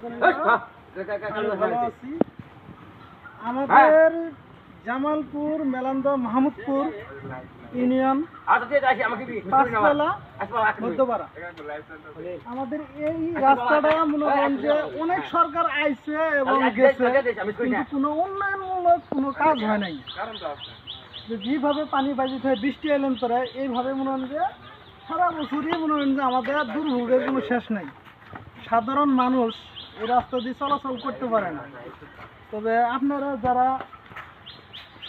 ভালো আছি। আমাদের জামালপুর মেলান্দ মাহমুদপুর ইউনিয়ন পাঁচতলা মধ্যপাড়া আমাদের এই রাস্তাটা মনে করেন যে অনেক সরকার আইছে এবং গেছে, কিন্তু কোনো উন্নয়নমূলক কোনো কাজ হয় নাই। যেভাবে পানি বাজিতে হয় বৃষ্টি এলেন পরে এইভাবে মনে হয় যে সারা বছরই মনে হয় যে আমাদের দুর্ভোগের কোনো শেষ নাই। সাধারণ মানুষ এই রাস্তা দিয়ে চলাচল করতে পারে না। তবে আপনারা যারা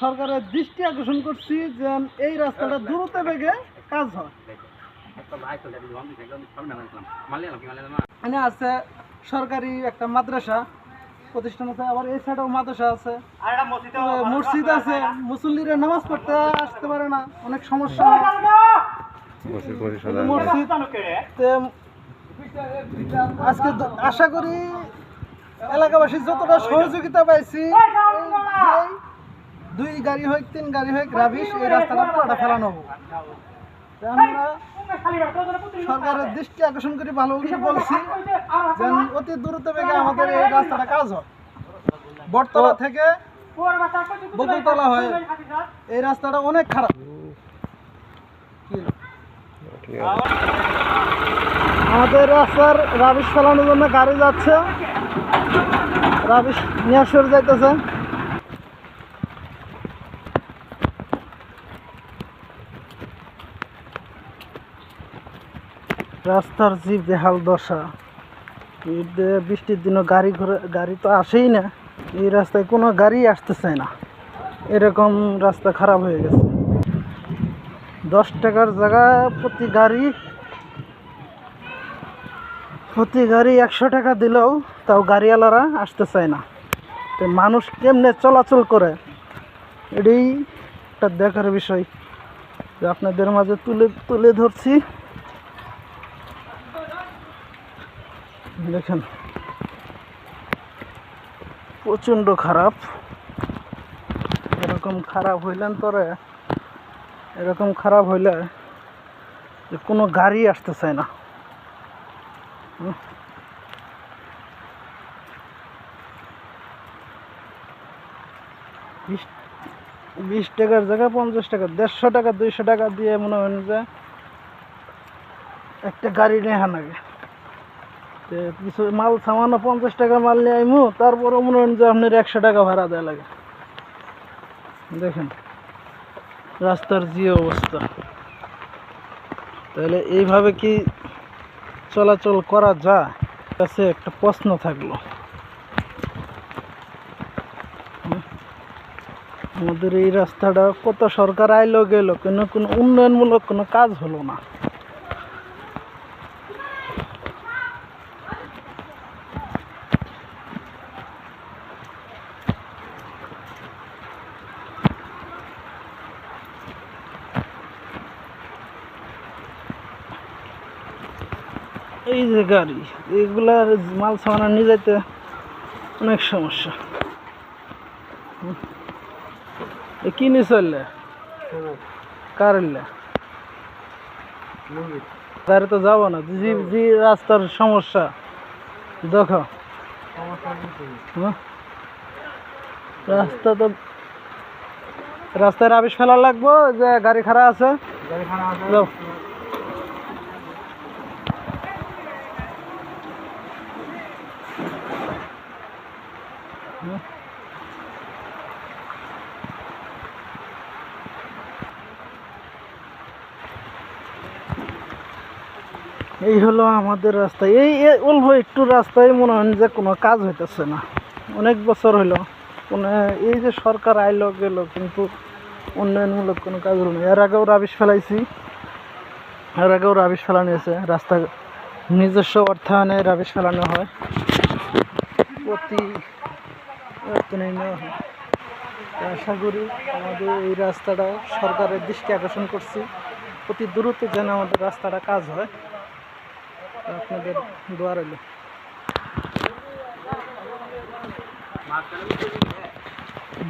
সরকারের দৃষ্টি আকর্ষণ করছি যে এই রাস্তাটা দ্রুত বেগে কাজ হয়। এখানে আছে সরকারি একটা মাদ্রাসা প্রতিষ্ঠান আছে, আবার এই সাইডেও মাদ্রাসা আছে, মসজিদ আছে। মুসল্লিরা নামাজ পড়তে আসতে পারে না, অনেক সমস্যা হয়। মসজিদ আজকে আশা করি এলাকাবাসী যতটা সহযোগিতা পাইছি, দুই গাড়ি হোক তিন গাড়ি হোক রাবিশ এই রাস্তাটা পুরোটা ফেলানো হোক। আমরা সরকারের দৃষ্টি আকর্ষণ করে ভালো বলছি যেন অতি দ্রুত বেগে আমাদের এই রাস্তাটা কাজ হয়। বটতলা থেকে বকুলতলা হয় এই রাস্তাটা অনেক খারাপ। আমাদের রাস্তার রাবিশ ফেলানোর জন্য গাড়ি যাচ্ছে, রাবিশ নিয়ে সরে যাইতেছে। রাস্তার যে বেহাল দশা, বৃষ্টির দিনও গাড়ি তো আসেই না, এই রাস্তায় কোনো গাড়ি আসতে চায় না, এরকম রাস্তা খারাপ হয়ে গেছে। 10 টাকার জায়গায় প্রতি গাড়ি 100 টাকা দিলেও তাও গাড়িওয়ালারা আসতে চায় না। তো মানুষ কেমনে চলাচল করে এটাই একটা দেখার বিষয়, যে আপনাদের মাঝে তুলে ধরছি। দেখেন প্রচণ্ড খারাপ। এরকম খারাপ হইলে যে কোনো গাড়ি আসতে চায় না। 20 টাকার জায়গায় 50 টাকা, 150 টাকা 200 টাকা দিয়ে মনে হয় যে একটা গাড়ি নেওয়া লাগে। কিছু মাল সামান্য 50 টাকা মাল নিয়ে আইমু, তারপরে মনে হয় যে আপনার 100 টাকা ভাড়া দেওয়া লাগে। দেখেন রাস্তার যে অবস্থা, তাহলে এইভাবে কি চলাচল করা যায়? কাছে একটা প্রশ্ন থাকলো। আমাদের এই রাস্তাটা কত সরকার আইলো গেল, কোনো উন্নয়নমূলক কোনো কাজ হলো না। এই যে গাড়ি, এগুলার মাল সামানা নিয়ে যাইতে অনেক সমস্যা। কি নিয়ে চললে কার গাড়ি তো যাবো না, যে রাস্তার সমস্যা দেখো। রাস্তায় রাবিশ ফেলা লাগবো, যে গাড়ি খারাপ আছে। এই হলো আমাদের রাস্তা। এই অল্প একটু রাস্তায় মনে হয় যে কোনো কাজ হইতেছে না। অনেক বছর হইল কোনো এই যে সরকার আইলো গেল, কিন্তু উন্নয়নমূলক কোনো কাজ হলো না। এর আগেও রাবিশ ফেলানো হয়েছে। রাস্তা নিজস্ব অর্থায়নে রাবিশ ফেলানো হয়, নেওয়া হয়। আশা করি আমাদের এই রাস্তাটা সরকারের দৃষ্টি আকর্ষণ করছি, অতি দ্রুত যেন আমাদের রাস্তাটা কাজ হয়। আপনাদের দোয়া রইল।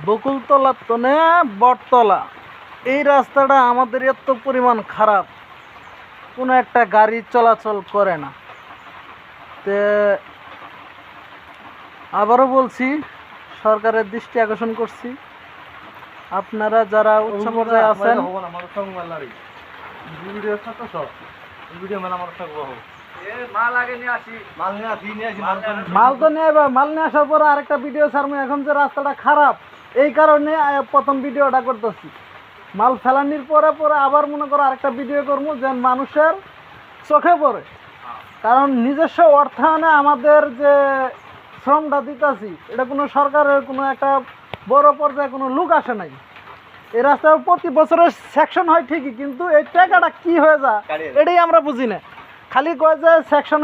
বকুলতলা তো না, বটতলা এই রাস্তাটা আমাদের এত পরিমাণ খারাপ, কোনো একটা গাড়ি চলাচল করে না। তে আবারও বলছি, সরকারের দৃষ্টি আকর্ষণ করছি, আপনারা যারা উচ্চ পর্যায়ে আছেন, মাল তো নিয়ে মাল নিয়ে আসার পর আরেকটা ভিডিও ছাড়বো। এখন যে রাস্তাটা খারাপ, এই কারণে প্রথম ভিডিওটা করতেছি। মাল ফেলানির পরে পরে আবার মনে করো আরেকটা ভিডিও করবো, যেন মানুষের চোখে পড়ে। কারণ নিজস্ব অর্থায়নে আমাদের যে শ্রমটা দিতেছি, এটা কোনো সরকারের কোনো একটা বড় পর্যায়ে কোনো লোক আসে নাই। এই রাস্তায় প্রতি বছরের সেকশন হয় ঠিকই, কিন্তু এই টাকাটা কি হয়ে যায় এটাই আমরা বুঝি না। খালি কয় যে সেকশন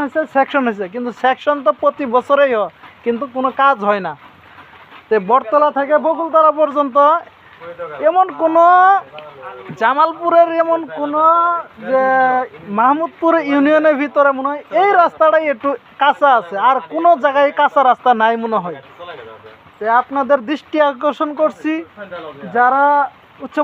হয়েছে, কিন্তু সেকশন তো প্রতি বছরেই হয়, কিন্তু কোনো কাজ হয় না। তো বটতলা থেকে বকুলতলা পর্যন্ত এমন কোনো জামালপুরের এমন কোনো যে মাহমুদপুর ইউনিয়নের ভিতরে মনে হয় এই রাস্তাটাই একটু কাঁচা আছে, আর কোনো জায়গায় কাঁচা রাস্তা নাই মনে হয়। তো আপনাদের দৃষ্টি আকর্ষণ করছি, যারা উচ্চ